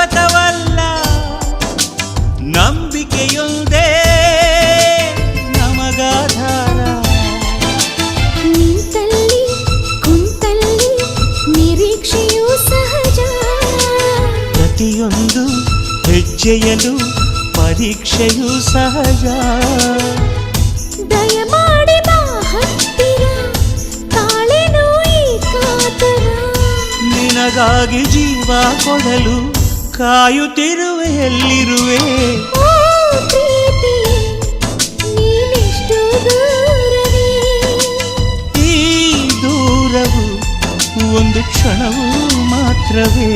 ಶಾಶ್ವತವಲ್ಲ ನಂಬಿಕೆಯೊಂದೇ ನಮಗಾಧಾರ ನಿಂತಲ್ಲಿ ಕುಂತಲ್ಲಿ ನಿರೀಕ್ಷೆಯೂ ಸಹಜ ಪ್ರತಿಯೊಂದು ಹೆಜ್ಜೆಯಲು ಪರೀಕ್ಷೆಯೂ ಸಹಜ ದಯಮಾಡಿ ಬಾ ಹತ್ತಿರ ತಾಳೆನೋ ಈ ಕಾತರ ನಿನಗಾಗಿ ಜೀವ ಕೊಡಲು ಕಾಯುತ್ತಿರುವೆ ಎಲ್ಲಿರುವೆ ಓ ಪ್ರೀತಿ ನೀನಿಷ್ಟು ದೂರವೇ ಈ ದೂರವು ಒಂದು ಕ್ಷಣವೂ ಮಾತ್ರವೇ